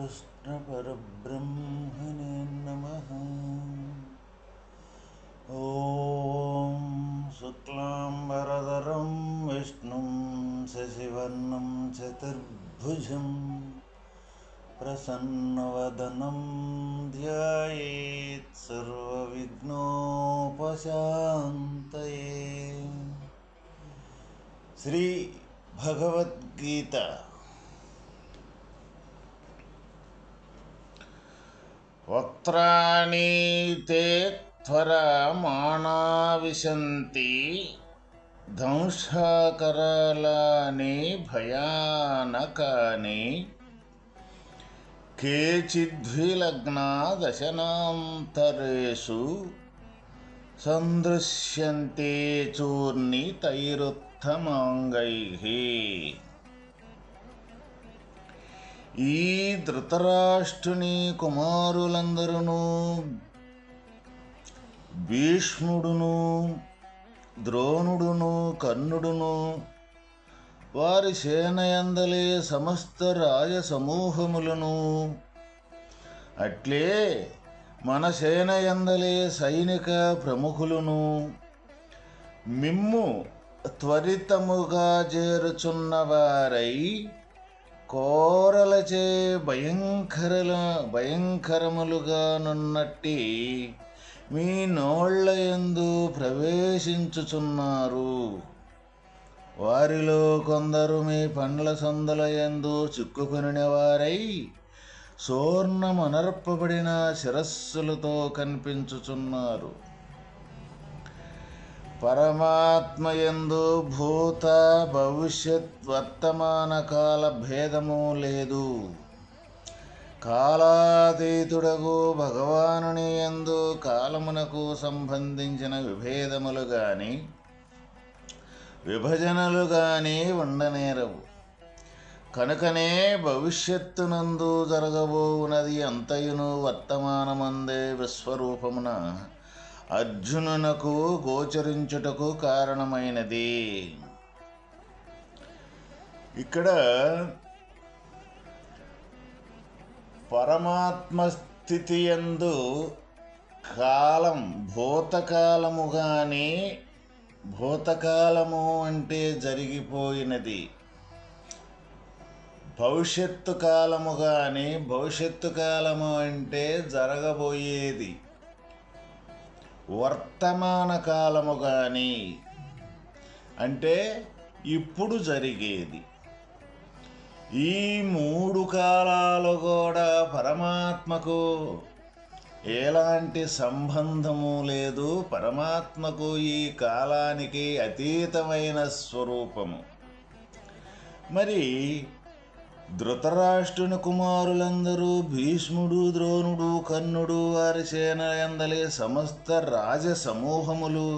कृष्णपरब्रह्मणे नमः। ॐ शुक्लाम्बरधरं विष्णुं शशिवर्णं चतुर्भुजं प्रसन्नवदनं ध्यायेत् सर्वविघ्नोपशान्तये। శ్రీ భగవద్గీత వక్త్రాణి తే త్వరమాణా విశంతి దంశాకరాళాని భయానకాని కేచిద్విలగ్నా దశనాంతరేషు సందృశ్యంతే చూర్ణితైరుత్తమాంగైః। ఈ ధృతరాష్ట్రుని కుమారులందరూ భీష్ముడును, ద్రోణుడును, కర్ణుడును, వారి సేనయందలే సమస్త రాజసమూహములను, అట్లే మన సేనయందలే సైనిక ప్రముఖులను మిమ్ము త్వరితముగా చేరుచున్నవారై కోరలచే భయంకరములుగా నున్నట్టి మీ నోళ్లయందు ప్రవేశించుచున్నారు। వారిలో కొందరు మీ పండ్ల సందులయందు చిక్కుకొనిన వారై సువర్ణమనర్పబడిన శిరస్సులతో కనిపించుచున్నారు। పరమాత్మయందు భూత భవిష్యత్ వర్తమాన కాల భేదము లేదు। కాలాతీతుడగు భగవానుని యందు కాలమునకు సంబంధించిన విభేదములు గాని విభజనలు గాని ఉండనేరవు। కనుకనే భవిష్యత్తునందు జరగబోవునది అంతయును వర్తమానమందే విశ్వరూపమున అర్జునునకు గోచరించుటకు కారణమైనది। ఇక్కడ పరమాత్మ స్థితి యందు కాలం భూతకాలము గాని, భూతకాలము అంటే జరిగిపోయినది, భవిష్యత్తు కాలము కానీ, భవిష్యత్తు కాలము అంటే జరగబోయేది, వర్తమాన కాలము కానీ అంటే ఇప్పుడు జరిగేది। ఈ మూడు కాలాలు కూడా పరమాత్మకు ఎలాంటి సంబంధము లేదు। పరమాత్మకు ఈ కాలానికి అతీతమైన స్వరూపము। మరి ధృతరాష్ట్రుని కుమారులందరూ భీష్ముడు, ద్రోణుడు, కర్ణుడు, వారి సేనయందలే సమస్త రాజసమూహములు,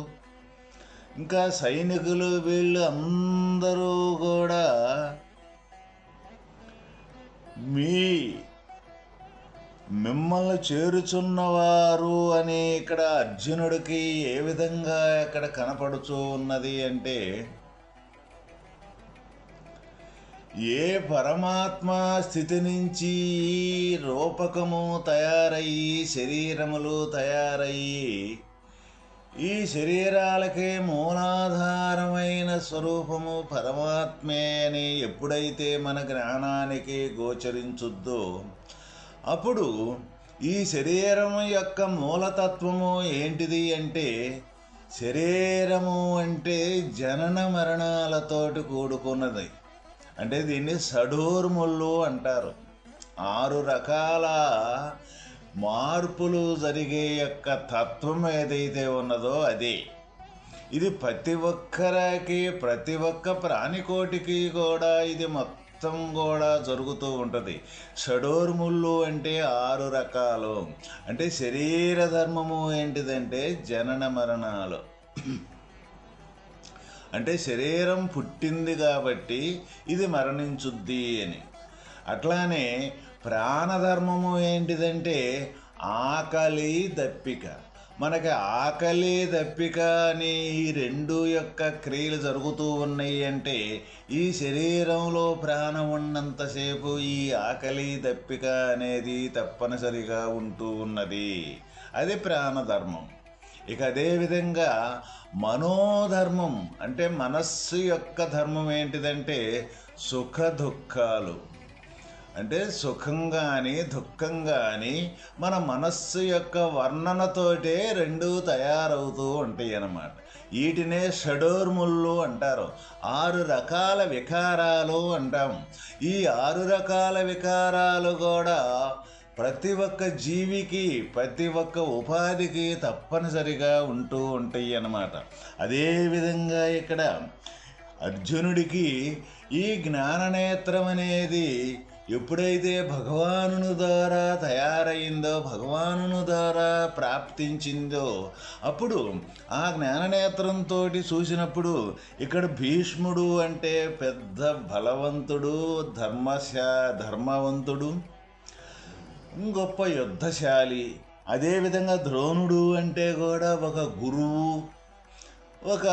ఇంకా సైనికులు, వీళ్ళు అందరూ కూడా మిమ్మల్ని చేరుచున్నవారు అని ఇక్కడ అర్జునుడికి ఏ విధంగా ఇక్కడ కనపడుచూ ఉన్నది అంటే, ఏ పరమాత్మ స్థితి నుంచి రూపకము తయారయ్యి, శరీరములు తయారయ్యి, ఈ శరీరాలకే మూలాధారమైన స్వరూపము పరమాత్మే అని ఎప్పుడైతే మన జ్ఞానానికి గోచరించుద్దో, అప్పుడు ఈ శరీరము యొక్క మూలతత్వము ఏంటిది అంటే, శరీరము అంటే జనన మరణాలతోటి కూడుకున్నది। అంటే దీన్ని షడూర్ములు అంటారు। 6 రకాల మార్పులు జరిగే యొక్క తత్వం ఏదైతే ఉన్నదో అదే। ఇది ప్రతి ఒక్కరికి, ప్రతి ఒక్క ప్రాణికోటికి కూడా ఇది మొత్తం కూడా జరుగుతూ ఉంటుంది। షడూర్ములు అంటే 6 రకాలు। అంటే శరీర ధర్మము ఏంటిదంటే జనన మరణాలు, అంటే శరీరం పుట్టింది కాబట్టి ఇది మరణించుద్ది అని। అట్లానే ప్రాణధర్మము ఏంటిదంటే ఆకలి, దప్పిక, మనకి ఆకలి దప్పిక అని ఈ రెండు యొక్క క్రియలు జరుగుతూ ఉన్నాయి అంటే ఈ శరీరంలో ప్రాణం ఉన్నంతసేపు ఈ ఆకలి దప్పిక అనేది తప్పనిసరిగా ఉంటూ ఉన్నది. అది ప్రాణధర్మం. ఇక అదేవిధంగా మనోధర్మం అంటే మనస్సు యొక్క ధర్మం ఏంటిదంటే సుఖ దుఃఖాలు. అంటే సుఖం కానీ దుఃఖం కానీ మన మనస్సు యొక్క వర్ణనతోటే రెండూ తయారవుతూ ఉంటాయి అన్నమాట. వీటినే షడోర్ముళ్ళు అంటారు. 6 రకాల వికారాలు అంటాం. ఈ 6 రకాల వికారాలు కూడా ప్రతి ఒక్క జీవికి ప్రతి ఒక్క ఉపాధికి తప్పనిసరిగా ఉంటూ ఉంటాయి అన్నమాట. అదేవిధంగా ఇక్కడ అర్జునుడికి ఈ జ్ఞాననేత్రం అనేది ఎప్పుడైతే భగవానుని ద్వారా తయారైందో, భగవానుని ద్వారా ప్రాప్తించిందో, అప్పుడు ఆ జ్ఞాననేత్రంతో చూసినప్పుడు ఇక్కడ భీష్ముడు అంటే పెద్ద బలవంతుడు, ధర్మవంతుడు, గొప్ప యుద్ధశాలి. అదేవిధంగా ద్రోణుడు అంటే కూడా ఒక గురువు, ఒక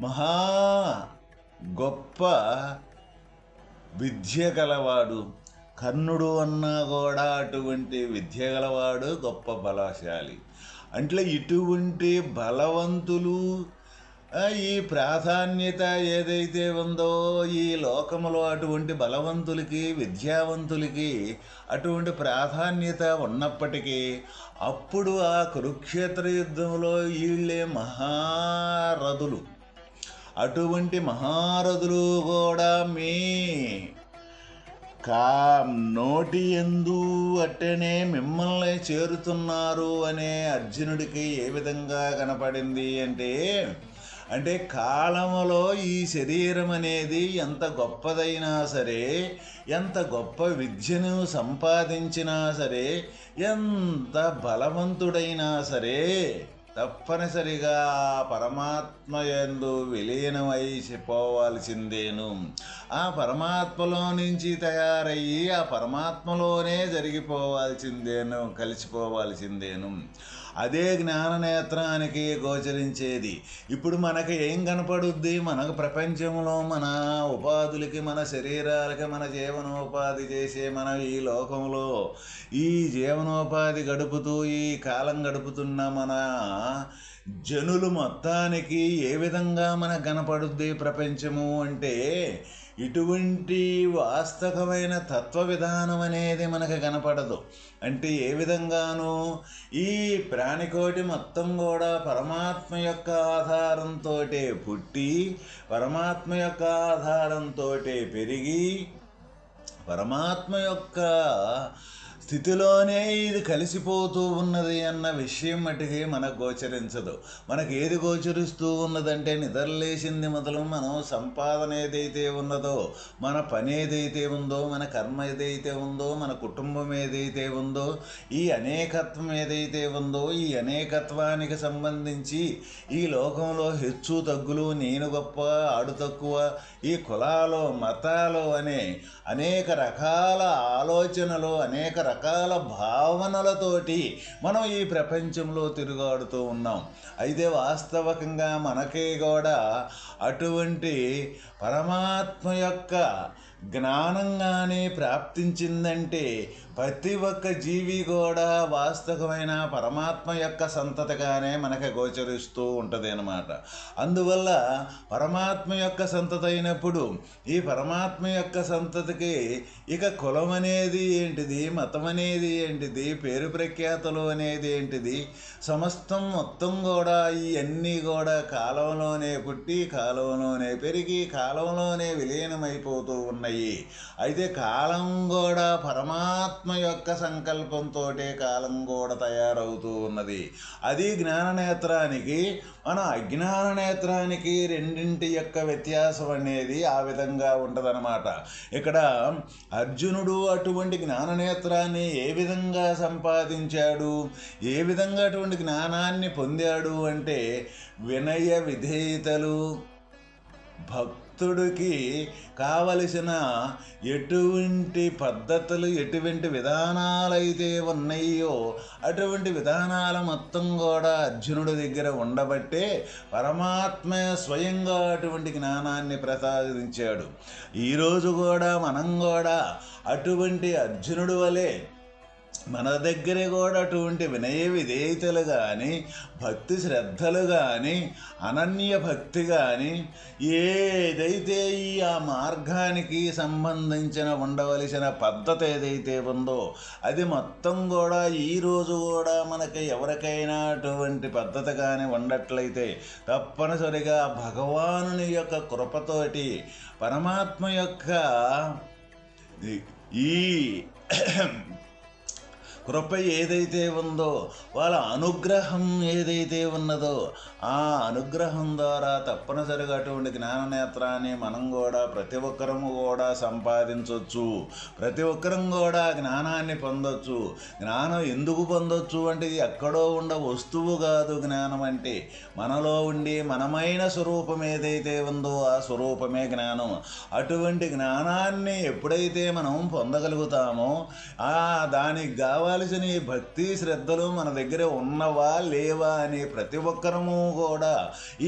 మహా గొప్ప విద్య గలవాడు. కర్ణుడు అన్నా కూడా అటువంటి విద్య గలవాడు, గొప్ప బలశాలి. అంటే ఇటువంటి బలవంతులు ఈ ప్రాధాన్యత ఏదైతే ఉందో ఈ లోకములో అటువంటి బలవంతులకి, విద్యావంతులకి అటువంటి ప్రాధాన్యత ఉన్నప్పటికీ అప్పుడు ఆ కురుక్షేత్ర యుద్ధంలో వీళ్ళే మహారథులు. అటువంటి మహారథులు కూడా మీ నోటి యందు అట్టనే మిమ్మల్ని చేరుతున్నారు అనే అర్జునుడికి ఏ విధంగా కనపడింది అంటే కాలములో ఈ శరీరం అనేది ఎంత గొప్పదైనా సరే, ఎంత గొప్ప విద్యను సంపాదించినా సరే, ఎంత బలవంతుడైనా సరే తప్పనిసరిగా పరమాత్మ యందు విలీనమైపోవాల్సిందేను. ఆ పరమాత్మలో నుంచి తయారయ్యి ఆ పరమాత్మలోనే జరిగిపోవాల్సిందేను, కలిసిపోవాల్సిందేను. అదే జ్ఞాననేత్రానికి గోచరించేది. ఇప్పుడు మనకి ఏం కనపడుద్ది? మనకు ప్రపంచంలో మన ఉపాధులకి, మన శరీరాలకి, మన జీవనోపాధి చేసే మన ఈ లోకంలో ఈ జీవనోపాధి గడుపుతూ ఈ కాలం గడుపుతున్న మన జనులు మొత్తానికి ఏ విధంగా మనకు కనపడుద్ది ప్రపంచము అంటే ఇటువంటి వాస్తవమైన తత్వ విధానం అనేది మనకు కనపడదు. అంటే ఏ విధంగానూ ఈ ప్రాణికోటి మొత్తం కూడా పరమాత్మ యొక్క ఆధారంతో పుట్టి, పరమాత్మ యొక్క ఆధారంతో పెరిగి, పరమాత్మ యొక్క స్థితిలోనే ఇది కలిసిపోతూ ఉన్నది అన్న విషయం మటుకి మనకు గోచరించదు. మనకు ఏది గోచరిస్తూ ఉన్నదంటే నిద్రలేసింది మొదలు మనం సంపాదన ఏదైతే ఉన్నదో, మన పని ఏదైతే ఉందో, మన కర్మ ఏదైతే ఉందో, మన కుటుంబం ఏదైతే ఉందో, ఈ అనేకత్వం ఏదైతే ఉందో, ఈ అనేకత్వానికి సంబంధించి ఈ లోకంలో హెచ్చు తగ్గులు, నేను గొప్ప ఆడు తక్కువ, ఈ కులాలు మతాలు అనే అనేక రకాల ఆలోచనలు, అనేక రకాల భావనలతోటి మనం ఈ ప్రపంచంలో తిరుగాడుతూ ఉన్నాం. అయితే వాస్తవికంగా మనకే కూడా అటువంటి పరమాత్మ యొక్క జ్ఞానంగానే ప్రాప్తించిందంటే ప్రతి ఒక్క జీవి కూడా వాస్తవమైన పరమాత్మ యొక్క సంతతిగానే మనకు గోచరిస్తూ ఉంటుంది అన్నమాట. అందువల్ల పరమాత్మ యొక్క సంతతి అయినప్పుడు ఈ పరమాత్మ యొక్క సంతతికి ఇక కులం అనేది ఏంటిది, మతం అనేది ఏంటిది, పేరు ప్రఖ్యాతులు అనేది ఏంటిది, సమస్తం మొత్తం కూడా ఇవన్నీ కూడా కాలంలోనే పుట్టి, కాలంలోనే పెరిగి, కాలంలోనే విలీనమైపోతూ ఉన్నాయి. అయితే కాలం కూడా పరమాత్మ యొక్క సంకల్పంతో కాలం కూడా తయారవుతూ ఉన్నది. అది జ్ఞాననేత్రానికి. మన అజ్ఞాన నేత్రానికి రెండింటి యొక్క వ్యత్యాసం అనేది ఆ విధంగా ఉంటుందన్నమాట. ఇక్కడ అర్జునుడు అటువంటి జ్ఞాననేత్రాన్ని ఏ విధంగా సంపాదించాడు, ఏ విధంగా అటువంటి జ్ఞానాన్ని పొందాడు అంటే వినయ విధేయతలు, భక్తుడికి కావలసిన ఎటువంటి పద్ధతులు, ఎటువంటి విధానాలైతే ఉన్నాయో అటువంటి విధానాల మొత్తం కూడా అర్జునుడి దగ్గర ఉండబట్టే పరమాత్మ స్వయంగా అటువంటి జ్ఞానాన్ని ప్రసాదించాడు. ఈరోజు కూడా మనం కూడా అటువంటి అర్జునుడి వలె మన దగ్గర కూడా అటువంటి వినయ విధేయతలు కానీ, భక్తి శ్రద్ధలు కానీ, అనన్య భక్తి కానీ, ఏదైతే ఆ మార్గానికి సంబంధించిన ఉండవలసిన పద్ధతి ఏదైతే ఉందో అది మొత్తం కూడా ఈరోజు కూడా మనకి ఎవరికైనా అటువంటి పద్ధతి కానీ ఉండట్లయితే తప్పనిసరిగా భగవానుని యొక్క కృపతోటి, పరమాత్మ యొక్క ఈ కృప ఏదైతే ఉందో, వాళ్ళ అనుగ్రహం ఏదైతే ఉన్నదో ఆ అనుగ్రహం ద్వారా తప్పనిసరిగా అటువంటి జ్ఞాననేత్రాన్ని మనం కూడా ప్రతి ఒక్కరము కూడా సంపాదించవచ్చు. ప్రతి ఒక్కరం కూడా జ్ఞానాన్ని పొందొచ్చు. జ్ఞానం ఎందుకు పొందొచ్చు అంటే ఇది ఎక్కడో ఉండ వస్తువు కాదు. జ్ఞానం అంటే మనలో ఉండి మనమైన స్వరూపం ఏదైతే ఉందో ఆ స్వరూపమే జ్ఞానం. అటువంటి జ్ఞానాన్ని ఎప్పుడైతే మనం పొందగలుగుతామో దానికి కావాల్సిన ఈ భక్తి శ్రద్ధలు మన దగ్గర ఉన్నవా లేవా అని ప్రతి ఒక్కరము కూడా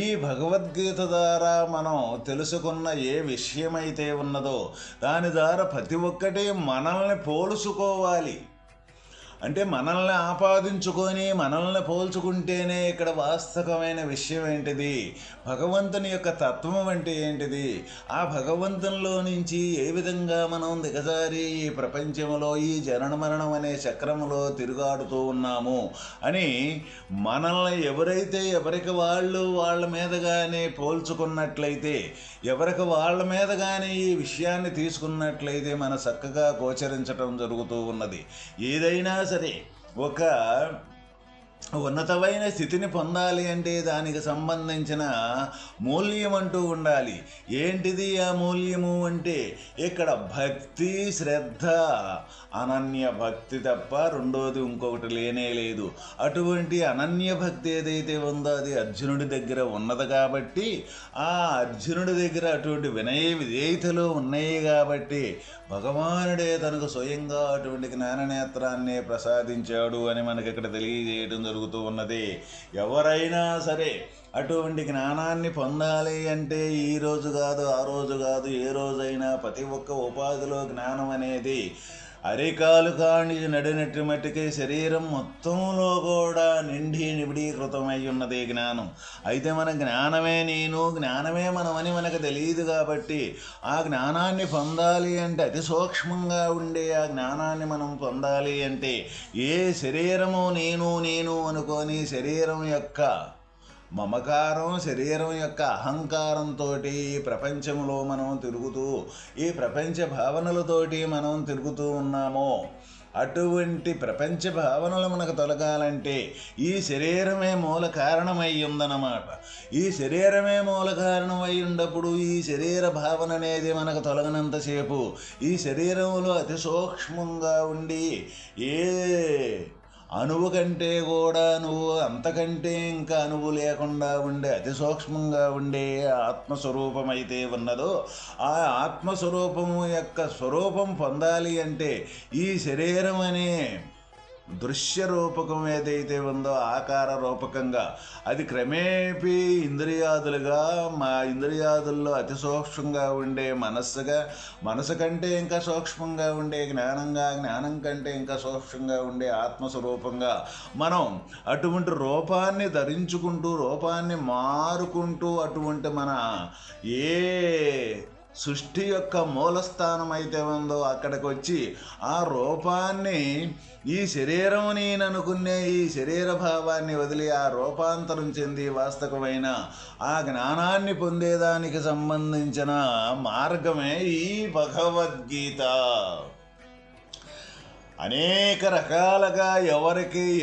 ఈ భగవద్గీత ద్వారా మనం తెలుసుకున్న ఏ విషయమైతే ఉన్నదో దాని ద్వారా ప్రతి ఒక్కటి మనల్ని పోల్చుకోవాలి. అంటే మనల్ని ఆపాదించుకొని మనల్ని పోల్చుకుంటేనే ఇక్కడ వాస్తవమైన విషయం ఏంటిది, భగవంతుని యొక్క తత్వం అంటే ఏంటిది, ఆ భగవంతునిలో నుంచి ఏ విధంగా మనం దిగజారి ఈ ప్రపంచంలో ఈ జనన మరణం అనే చక్రంలో తిరుగాడుతూ ఉన్నాము అని మనల్ని ఎవరైతే ఎవరికి వాళ్ళ మీదగానే పోల్చుకున్నట్లయితే, ఎవరికి వాళ్ళ మీదగానే ఈ విషయాన్ని తీసుకున్నట్లయితే మన చక్కగా గోచరించటం జరుగుతూ ఉన్నది. ఏదైనా సరే ఒక ఉన్నతమైన స్థితిని పొందాలి అంటే దానికి సంబంధించిన మూల్యం అంటూ ఉండాలి. ఏంటిది ఆ మూల్యము అంటే ఇక్కడ భక్తి శ్రద్ధ, అనన్య భక్తి తప్ప రెండోది ఇంకొకటి లేనే లేదు. అటువంటి అనన్య భక్తి ఏదైతే ఉందో అది అర్జునుడి దగ్గర ఉన్నది కాబట్టి, ఆ అర్జునుడి దగ్గర అటువంటి వినయ విధేయతలు ఉన్నాయి కాబట్టి భగవానుడే తనకు స్వయంగా అటువంటి జ్ఞాననేత్రాన్ని ప్రసాదించాడు అని మనకి ఇక్కడ తెలియజేయడం జరుగుతూ ఉన్నది. ఎవరైనా సరే అటువంటి జ్ఞానాన్ని పొందాలి అంటే ఈ రోజు కాదు, ఆ రోజు కాదు, ఏ రోజైనా ప్రతి ఒక్క ఉపాధిలో జ్ఞానం అనేది అరికాలు కాని నడినట్టు మట్టికి శరీరం మొత్తంలో కూడా నిండి నిబిడీకృతమై ఉన్నది జ్ఞానం. అయితే మన జ్ఞానమే నేను, జ్ఞానమే మనమని మనకు తెలియదు కాబట్టి ఆ జ్ఞానాన్ని పొందాలి అంటే అతి సూక్ష్మంగా ఉండే ఆ జ్ఞానాన్ని మనం పొందాలి అంటే ఏ శరీరము నేను నేను అనుకొని శరీరం యొక్క మమకారం, శరీరం యొక్క అహంకారంతో ఈ ప్రపంచంలో మనం తిరుగుతూ ఈ ప్రపంచ భావనలతోటి మనం తిరుగుతూ ఉన్నామో అటువంటి ప్రపంచ భావనలు మనకు తొలగాలంటే ఈ శరీరమే మూల కారణమై ఉందన్నమాట. ఈ శరీరమే మూల కారణమై ఉన్నప్పుడు ఈ శరీర భావన అనేది మనకు తొలగనంతసేపు ఈ శరీరంలో అతి సూక్ష్మంగా ఉండి ఏ అణువు కంటే కూడా నువ్వు అంతకంటే ఇంకా అణువు లేకుండా ఉండే అతి సూక్ష్మంగా ఉండే ఆత్మస్వరూపం అయితే ఉన్నదో ఆ ఆత్మస్వరూపము యొక్క స్వరూపం పొందాలి అంటే ఈ శరీరం అనే దృశ్య రూపకం ఏదైతే ఉందో ఆకార రూపకంగా అది క్రమేపీ ఇంద్రియాదులుగా మా ఇంద్రియాదుల్లో అతి సూక్ష్మంగా ఉండే మనస్సుగా, మనసు కంటే ఇంకా సూక్ష్మంగా ఉండే జ్ఞానంగా, జ్ఞానం కంటే ఇంకా సూక్ష్మంగా ఉండే ఆత్మస్వరూపంగా మనం అటువంటి రూపాన్ని ధరించుకుంటూ రూపాన్ని మారుకుంటూ అటువంటి మన ఏ సృష్టి యొక్క మూలస్థానం అయితే ఉందో అక్కడికి వచ్చి ఆ రూపాన్ని ఈ శరీరం నేను అనుకునే ఈ శరీర భావాన్ని వదిలి ఆ రూపాంతరం చెంది వాస్తవమైన ఆ జ్ఞానాన్ని పొందేదానికి సంబంధించిన మార్గమే ఈ భగవద్గీత. అనేక రకాలుగా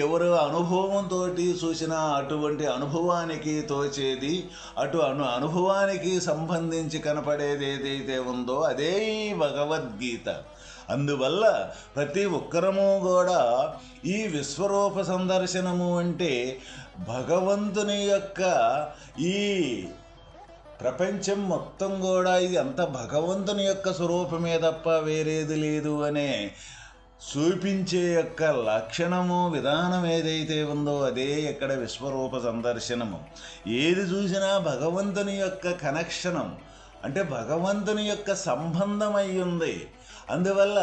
ఎవరు అనుభవంతో చూసిన అటువంటి అనుభవానికి తోచేది అనుభవానికి సంబంధించి కనపడేది ఏదైతే ఉందో అదే ఈ భగవద్గీత. అందువల్ల ప్రతి ఒక్కరము కూడా ఈ విశ్వరూప సందర్శనము అంటే భగవంతుని యొక్క ఈ ప్రపంచం మొత్తం కూడా ఇది అంత భగవంతుని యొక్క స్వరూపమే తప్ప వేరేది లేదు అనే చూపించే యొక్క లక్షణము విధానం ఏదైతే ఉందో అదే ఇక్కడ విశ్వరూప సందర్శనము. ఏది చూసినా భగవంతుని యొక్క కనెక్షనం అంటే భగవంతుని యొక్క సంబంధం అయి ఉంది. అందువల్ల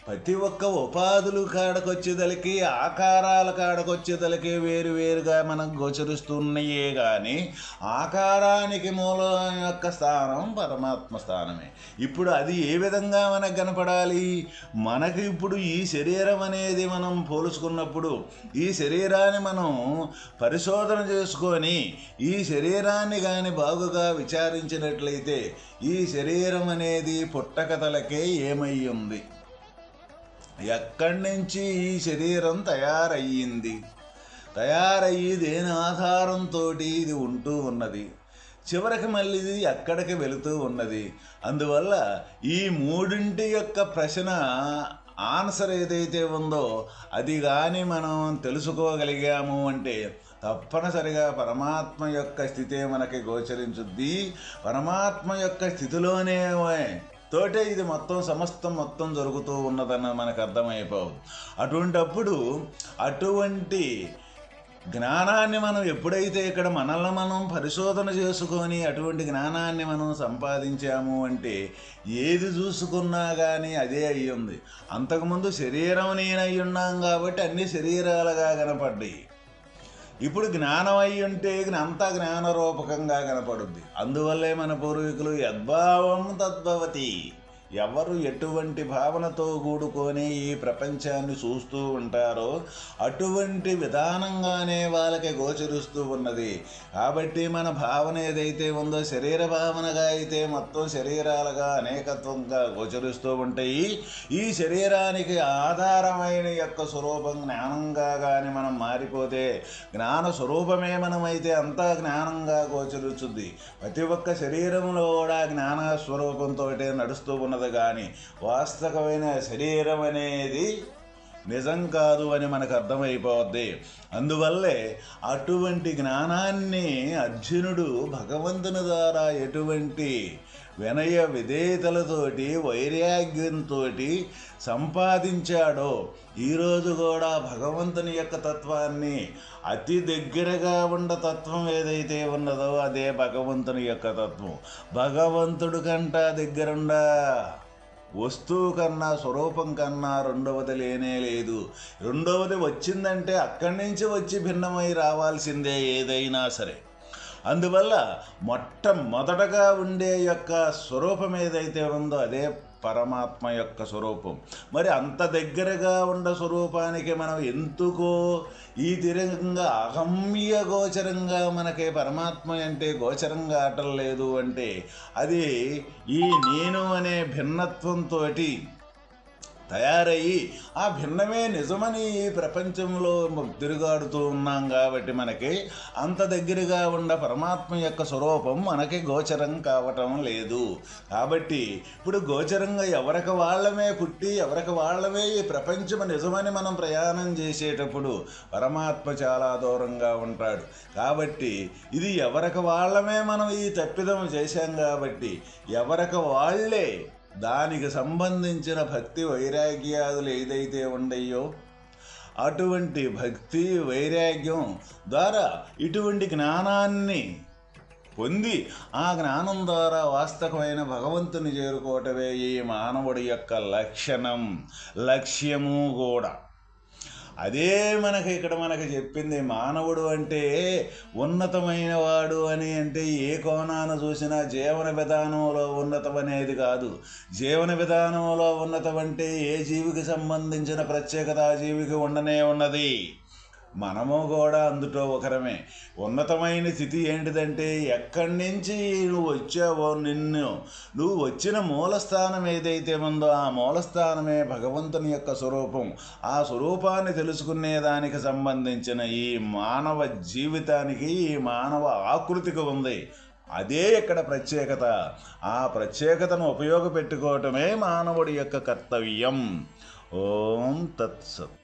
ప్రతి ఒక్క ఉపాధులు కాడకొచ్చేదలికి ఆకారాల కాడకొచ్చేదలికి వేరువేరుగా మనకు గోచరిస్తున్నాయే కానీ ఆకారానికి మూలం యొక్క స్థానం పరమాత్మ స్థానమే. ఇప్పుడు అది ఏ విధంగా మనకు కనపడాలి? మనకి ఇప్పుడు ఈ శరీరం అనేది మనం పోల్చుకున్నప్పుడు ఈ శరీరాన్ని మనం పరిశోధన చేసుకొని ఈ శరీరాన్ని కానీ బాగుగా విచారించినట్లయితే ఈ శరీరం అనేది పుట్టకథలకే ఏమై ఉంది, ఎక్కడి నుంచి ఈ శరీరం తయారయ్యి దేని ఆధారంతో ఇది ఉంటూ ఉన్నది, చివరికి మళ్ళీ ఇది ఎక్కడికి వెళుతూ ఉన్నది. అందువల్ల ఈ మూడింటి యొక్క ప్రశ్న ఆన్సర్ ఏదైతే ఉందో అది కానీ మనం తెలుసుకోగలిగాము అంటే తప్పనిసరిగా పరమాత్మ యొక్క స్థితే మనకి గోచరించుద్ది. పరమాత్మ యొక్క స్థితిలోనే తోటే ఇది సమస్తం మొత్తం జరుగుతూ ఉన్నదన్న మనకు అర్థమైపోదు. అటువంటప్పుడు అటువంటి జ్ఞానాన్ని మనం ఎప్పుడైతే ఇక్కడ మనల్ని మనం పరిశోధన చేసుకొని అటువంటి జ్ఞానాన్ని మనం సంపాదించాము అంటే ఏది చూసుకున్నా కానీ అదే అయ్యి ఉంది. అంతకుముందు శరీరం నేనయ్యి ఉన్నాం కాబట్టి అన్ని శరీరాలుగా కనపడ్డాయి. ఇప్పుడు జ్ఞానం అయి ఉంటే అంతా జ్ఞానరూపకంగా కనపడుద్ది. అందువల్లే మన పూర్వీకులు యద్భావం తద్భవతి, ఎవరు ఎటువంటి భావనతో కూడుకొని ఈ ప్రపంచాన్ని చూస్తూ ఉంటారో అటువంటి విధానంగానే వాళ్ళకి గోచరిస్తూ ఉన్నది. కాబట్టి మన భావన ఏదైతే ఉందో శరీర భావనగా అయితే మొత్తం శరీరాలుగా అనేకత్వంగా గోచరిస్తూ ఉంటాయి. ఈ శరీరానికి ఆధారమైన యొక్క స్వరూపం జ్ఞానంగా కానీ మనం మారిపోతే జ్ఞాన స్వరూపమే మనమైతే అంతా జ్ఞానంగా గోచరిస్తుంది. ప్రతి ఒక్క శరీరంలో కూడా జ్ఞాన స్వరూపంతో నడుస్తూ ఉన్నది కానీ వాస్తవమైన శరీరం అనేది నిజం కాదు అని మనకు అర్థమైపోద్ది. అందువల్లే అటువంటి జ్ఞానాన్ని అర్జునుడు భగవంతుని ద్వారా ఎటువంటి వినయ విధేయతలతోటి వైరాగ్యంతో సంపాదించాడో ఈరోజు కూడా భగవంతుని యొక్క తత్వాన్ని అతి దగ్గరగా ఉన్న తత్వం ఏదైతే ఉన్నదో అదే భగవంతుని యొక్క తత్వం. భగవంతుడి కంటా దగ్గరుండ వస్తువు కన్నా స్వరూపం కన్నా రెండవది లేనే లేదు. రెండవది వచ్చిందంటే అక్కడి నుంచి వచ్చి భిన్నమై రావాల్సిందే ఏదైనా సరే. అందువల్ల మొట్టమొదటగా ఉండే యొక్క స్వరూపం ఏదైతే ఉందో అదే పరమాత్మ యొక్క స్వరూపం. మరి అంత దగ్గరగా ఉన్న స్వరూపానికి మనం ఎందుకో ఈ తిరంగా అగమ్య గోచరంగా మనకి పరమాత్మ అంటే గోచరంగా ఆటలేదు అంటే అది ఈ నేను అనే భిన్నత్వంతో తయారయ్యి ఆ భిన్నమే నిజమని ఈ ప్రపంచంలో తిరుగాడుతూ ఉన్నాం కాబట్టి మనకి అంత దగ్గరగా ఉన్న పరమాత్మ యొక్క స్వరూపం మనకి గోచరం కావటం లేదు. కాబట్టి ఇప్పుడు గోచరంగా ఎవరికి వాళ్ళమే పుట్టి ఎవరికి వాళ్ళమే ఈ ప్రపంచం నిజమని మనం ప్రయాణం చేసేటప్పుడు పరమాత్మ చాలా దూరంగా ఉంటాడు. కాబట్టి ఇది ఎవరికి వాళ్ళమే మనం ఈ తప్పిదం చేశాం కాబట్టి ఎవరికి వాళ్ళే దానికి సంబంధించిన భక్తి వైరాగ్యాదులు ఏదైతే ఉండయో అటువంటి భక్తి వైరాగ్యం ద్వారా ఇటువంటి జ్ఞానాన్ని పొంది ఆ జ్ఞానం ద్వారా వాస్తవమైన భగవంతుని చేరుకోవటమే ఈ మానవుడి యొక్క లక్ష్యము కూడా. అదే మనకి చెప్పింది. మానవుడు అంటే ఉన్నతమైన వాడు అని అంటే ఏ కోణాన్ని చూసినా జీవన విధానంలో ఉన్నతం అనేది కాదు. జీవన విధానంలో ఉన్నతం అంటే ఏ జీవికి సంబంధించిన ప్రత్యేకత ఆ జీవికి ఉండనే ఉన్నది. మనము కూడా అందులో ఒకరమే. ఉన్నతమైన స్థితి ఏంటిదంటే ఎక్కడి నుంచి నువ్వు వచ్చావో నువ్వు వచ్చిన మూలస్థానం ఏదైతే ఉందో ఆ మూలస్థానమే భగవంతుని యొక్క స్వరూపం. ఆ స్వరూపాన్ని తెలుసుకునేదానికి సంబంధించిన ఈ మానవ జీవితానికి ఈ మానవ ఆకృతికి ఉంది. అదే ఇక్కడ ప్రత్యేకత. ఆ ప్రత్యేకతను ఉపయోగపెట్టుకోవటమే మానవుడి యొక్క కర్తవ్యం. ఓం తత్సత్.